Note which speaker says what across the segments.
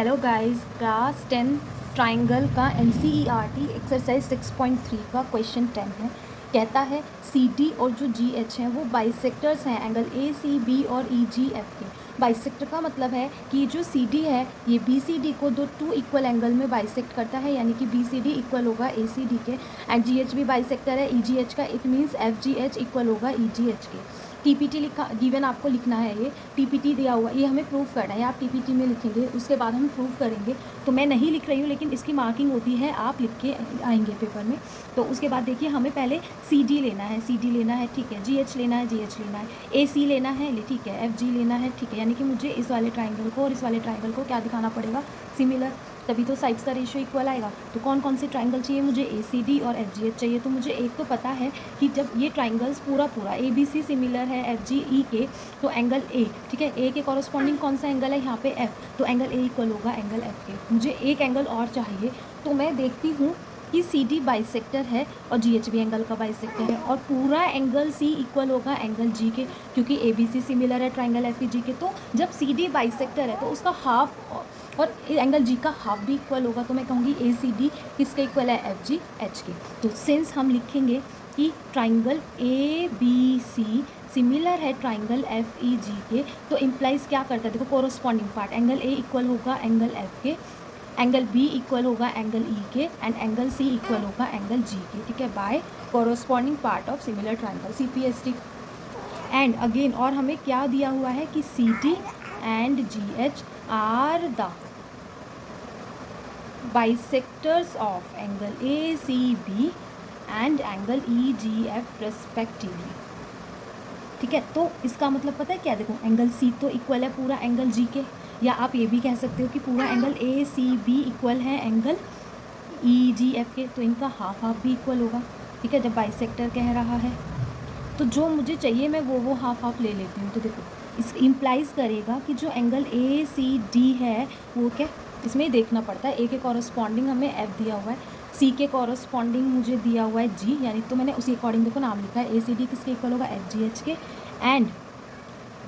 Speaker 1: Hello guys, class 10 triangle का NCERT exercise 6.3 का question 10 है। कहता है सी डी और जो जी एच हैं वो बाइसेक्टर्स हैं एंगल ए सी बी और ई जी एफ के। बाइसेक्टर का मतलब है कि जो सी डी है ये बी सी डी को टू इक्वल एंगल में बाइसेक्ट करता है, यानी कि बी सी डी इक्वल होगा ए सी डी के। एंड जी एच भी बाइसेक्टर है ई जी एच का, it means F G H equal होगा ई जी एच के। टीपीटी लिखा गिवन आपको लिखना है, ये टीपीटी दिया हुआ, ये हमें प्रूफ करना है, आप टीपीटी में लिखेंगे, उसके बाद हम प्रूफ करेंगे। तो मैं नहीं लिख रही हूँ लेकिन इसकी मार्किंग होती है, आप लिख के आएंगे पेपर में। तो उसके बाद देखिए हमें पहले सी डी लेना है, सी डी लेना है, ठीक है, जी एच लेना है, जी एच लेना है, ए सी लेना है, ठीक है, एफ जी लेना है, ठीक है, यानी कि मुझे इस वाले ट्राइंगल को और इस वाले ट्राइंगल को क्या दिखाना पड़ेगा, सिमिलर, तभी तो साइड्स का रेशियो इक्वल आएगा। तो कौन कौन से ट्राइंगल चाहिए मुझे, ए सी डी और एफ जी एच चाहिए। तो मुझे एक तो पता है कि जब ये ट्राइंगल्स पूरा ए बी सी सिमिलर है एफ जी ई के, तो एंगल ए, ठीक है, ए के कॉरस्पॉन्डिंग कौन सा एंगल है यहाँ पे एफ, तो एंगल ए इक्वल होगा एंगल एफ के। मुझे एक एंगल और चाहिए, तो मैं देखती हूँ कि सी डी बाइसेक्टर है और जी एच भी एंगल का बाइसेक्टर है, और पूरा एंगल सी इक्वल होगा एंगल जी के, क्योंकि ए बी सी सिमिलर है ट्राइंगल एफ ई जी के। तो जब सी डी बाइसेक्टर है तो उसका हाफ और एंगल जी का हाफ भी इक्वल होगा, तो मैं कहूँगी ए सी डी किसके इक्वल है, एफ जी एच के। तो सिंस हम लिखेंगे कि triangle A B C similar है ट्राइंगल एफ ई जी के, तो इम्प्लाइज क्या करता है, देखो corresponding part, angle A equal होगा एंगल एफ के, एंगल बी इक्वल होगा एंगल ई के, एंड एंगल सी इक्वल होगा एंगल जी के, ठीक है, by corresponding part of similar triangle, C P S T. And again, और हमें क्या दिया हुआ है कि C D and G H are the bisectors of angle ACB and angle EGF respectively, ठीक है। तो इसका मतलब पता है क्या, देखो एंगल सी तो इक्वल है पूरा एंगल जी के, या आप ये भी कह सकते हो कि पूरा एंगल ACB इक्वल है एंगल EGF के, तो इनका हाफ हाफ भी इक्वल होगा, ठीक है, जब बाइसेक्टर कह रहा है। तो जो मुझे चाहिए मैं वो हाफ हाफ ले लेती हूँ। तो देखो इस इम्प्लाइज करेगा कि जो एंगल ACD है वो क्या, इसमें ही देखना पड़ता है, ए के कॉरस्पॉन्डिंग हमें एफ दिया हुआ है, सी के कॉरस्पॉन्डिंग मुझे दिया हुआ है जी, यानी तो मैंने उसी अकॉर्डिंग देखो नाम लिखा है, ए सी डी किसके इक्वल होगा, एफ जी एच के। एंड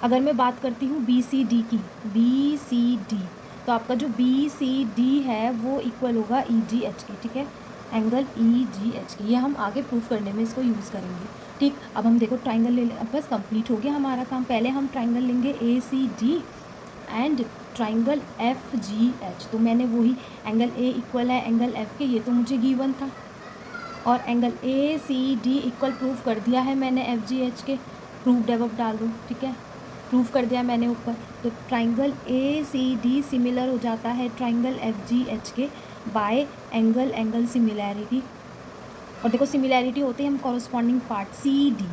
Speaker 1: अगर मैं बात करती हूँ बी सी डी की, बी सी डी, तो आपका जो बी सी डी है वो इक्वल होगा ई जी एच के, ठीक है, एंगल ई जी एच के। ये हम आगे प्रूफ करने में इसको यूज़ करेंगे, ठीक। अब हम देखो ट्राइंगल ले, अब बस कंप्लीट हो गया हमारा काम। पहले हम ट्राइंगल लेंगे A C D and triangle F G H, तो मैंने वही एंगल ए इक्वल है एंगल एफ के, ये तो मुझे गिवन था, और angle A C D equal proof कर दिया है मैंने एफ जी एच के, प्रूफ डेवलप डाल दो, ठीक है, प्रूफ कर दिया मैंने ऊपर। तो triangle A C D similar हो जाता है ट्राइंगल एफ जी एच के बाय एंगल सिमिलैरिटी। और देखो सिमिलैरिटी होती है, हम कॉरस्पॉन्डिंग पार्ट सी डी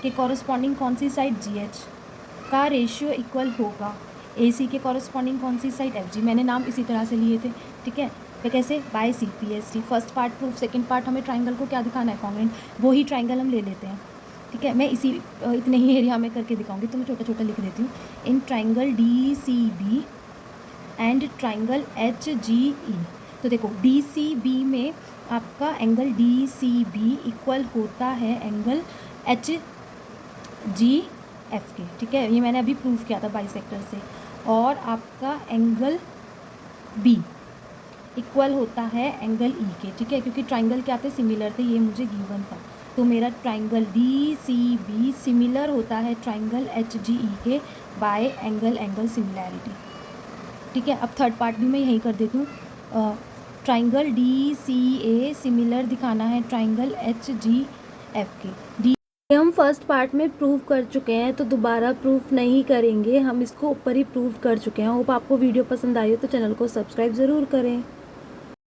Speaker 1: के कॉरस्पॉन्डिंग कौन सी साइड, जी एच का रेशियो इक्वल होगा ए सी के कॉरस्पॉन्डिंग कौन सी साइड, एफ जी। मैंने नाम इसी तरह से लिए थे, ठीक है। फिर कैसे, by C P S T, first part proof, second part हमें ट्राइंगल को क्या दिखाना है, कॉन्ग्रुएंट, वही ट्राइंगल हम ले लेते हैं, ठीक है। मैं इसी इतने ही एरिया में करके दिखाऊंगी, तो मैं छोटा छोटा लिख देती हूँ। In triangle D C B and triangle H G E, तो देखो डी सी बी में आपका angle D C B equal होता है एंगल एच जी एफ के, ठीक है, ये मैंने अभी प्रूफ किया था बाइसेक्टर से। और आपका एंगल बी इक्वल होता है एंगल ई के, ठीक है, क्योंकि ट्राइंगल क्या थे, सिमिलर थे, ये मुझे गिवन था। तो मेरा triangle D C B similar होता है ट्राइंगल एच जी ई के बाय एंगल सिमिलैरिटी, ठीक है। अब थर्ड पार्ट भी मैं यहीं कर देती हूँ, triangle D C a similar दिखाना है ट्राइंगल एच जी एफ के। डी हम फर्स्ट पार्ट में प्रूव कर चुके हैं, तो दोबारा प्रूफ नहीं करेंगे, हम इसको ऊपर ही प्रूव कर चुके हैं। होप आपको वीडियो पसंद आई हो तो चैनल को सब्सक्राइब ज़रूर करें।